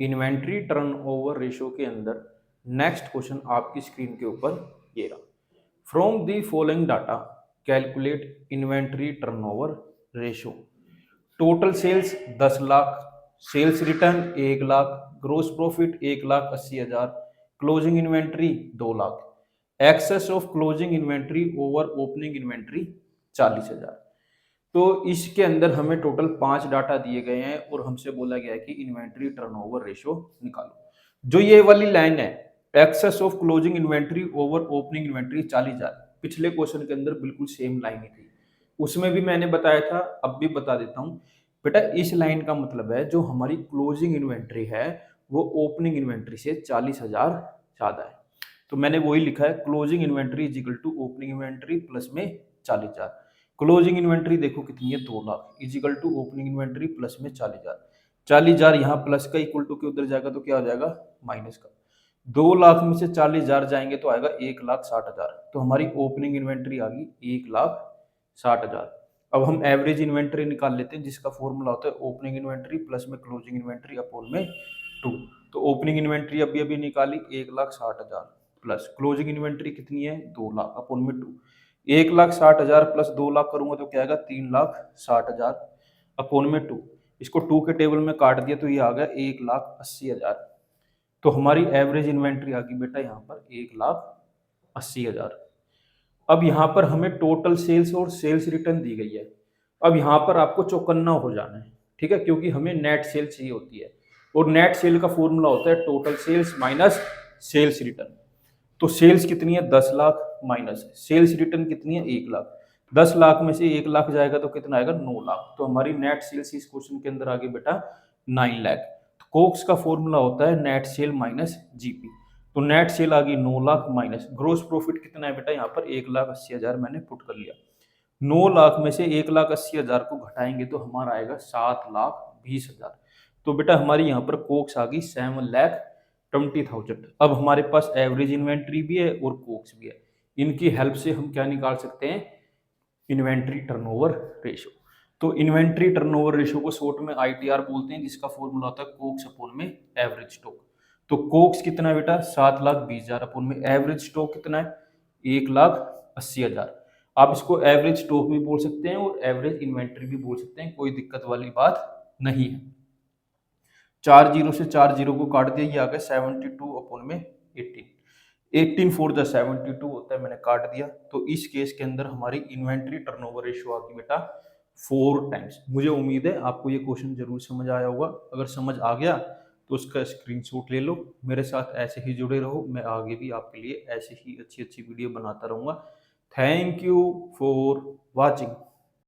Inventory turnover ratio के अंदर next question आपकी स्क्रीन के ऊपर ये रहा। From the following data calculate inventory turnover ratio. Total sales 10 lakh, sales return 1 lakh, gross profit 1,80,000, closing inventory 2 lakh, excess of closing inventory over opening inventory 40,000। तो इसके अंदर हमें टोटल 5 डाटा दिए गए हैं और हमसे बोला गया है कि इन्वेंट्री टर्नओवर रेशो निकालो। जो ये वाली लाइन है excess of closing inventory over opening inventory 40,000, पिछले क्वेश्चन के अंदर बिल्कुल सेम लाइन ही थी, उसमें भी मैंने बताया था, अब भी बता देता हूं बेटा। इस लाइन का मतलब है जो हमारी क्लोजिंग इन्वेंट्री है वो ओपनिंग इन्वेंट्री से 40,000 ज्यादा है। तो मैंने वही लिखा है closing inventory is equal to opening inventory plus में 40,000। क्लोजिंग इन्वेंट्री देखो कितनी है 2 lakh is equal to opening inventory plus में 40,000। 40,000 यहाँ प्लस का इक्वल टू के उधर जाएगा तो क्या हो जाएगा माइनस का। 2 लाख में से 40,000 जाएंगे तो आएगा 1,60,000। तो हमारी ओपनिंग इन्वेंट्री आ गई 1,60,000। अब हम एवरेज इन्वेंट्री निकाल लेते हैं जिसका फॉर्मूला होता है ओपनिंग इन्वेंट्री प्लस में क्लोजिंग इन्वेंट्री अपॉन में 2। तो ओपनिंग इन्वेंट्री अभी अभी निकाली 1,60,000 प्लस क्लोजिंग इन्वेंट्री कितनी है 2 लाख अपॉन में 2। 1,60,000 प्लस 2 लाख करूंगा तो क्या आएगा 3,60,000 अपॉन में 2। इसको 2 के टेबल में काट दिया तो ये आ गया 1,80,000। तो हमारी एवरेज इन्वेंट्री आ गई बेटा यहाँ पर 1,80,000। अब यहाँ पर हमें टोटल सेल्स और सेल्स रिटर्न दी गई है। अब यहाँ पर आपको चौकन्ना हो जाना है, ठीक है, क्योंकि हमें नेट सेल चाहिए होती है और नेट सेल का फॉर्मूला होता है total sales minus sales return. तो सेल्स कितनी है 10 लाख माइनस सेल्स रिटर्न कितनी है 1 लाख। 10 लाख में से 1 लाख जाएगा तो कितना आएगा 9 लाख। तो हमारी नेट सेल्स इस क्वेश्चन के अंदर आ गई बेटा 9 लाख। तो कोक्स का फॉर्मूला होता है नेट सेल माइनस जीपी। तो नेट सेल आ गई 9 लाख माइनस ग्रोस प्रॉफिट कितना है बेटा यहाँ पर 1,80,000 मैंने पुट कर लिया। 9 लाख में से 1,80,000 को घटाएंगे तो हमारा आएगा 7,20,000। तो बेटा हमारी यहाँ पर कोक्स आ गई 7,20,000। अब हमारे पास एवरेज इन्वेंट्री भी है और कोक्स भी है, इनकी हेल्प से हम क्या निकाल सकते हैं इन्वेंट्री टर्नओवर रेशो। तो इन्वेंट्री टर्नओवर रेशो को शॉर्ट में आईटीआर बोलते हैं जिसका फॉर्मूला होता है कोक्स अपॉन में एवरेज स्टॉक। तो कोक्स कितना है बेटा 7,20,000 अपॉन में एवरेज स्टॉक कितना है 1,80,000। आप इसको एवरेज स्टॉक भी बोल सकते हैं और एवरेज इन्वेंट्री भी बोल सकते हैं, कोई दिक्कत वाली बात नहीं है। 4 जीरो से 4 जीरो को काट दिया, ये आ गया 72 अपॉन में 18। 18 फोर द 72 होता है, मैंने काट दिया। तो इस केस के अंदर हमारी इन्वेंट्री टर्नओवर रेशियो आ गई बेटा 4 टाइम्स। मुझे उम्मीद है आपको ये क्वेश्चन जरूर समझ आया होगा। अगर समझ आ गया तो उसका स्क्रीनशॉट ले लो, मेरे साथ ऐसे ही जुड़े रहो, मैं आगे भी आपके लिए ऐसे ही अच्छी अच्छी वीडियो बनाता रहूंगा। Thank you for watching.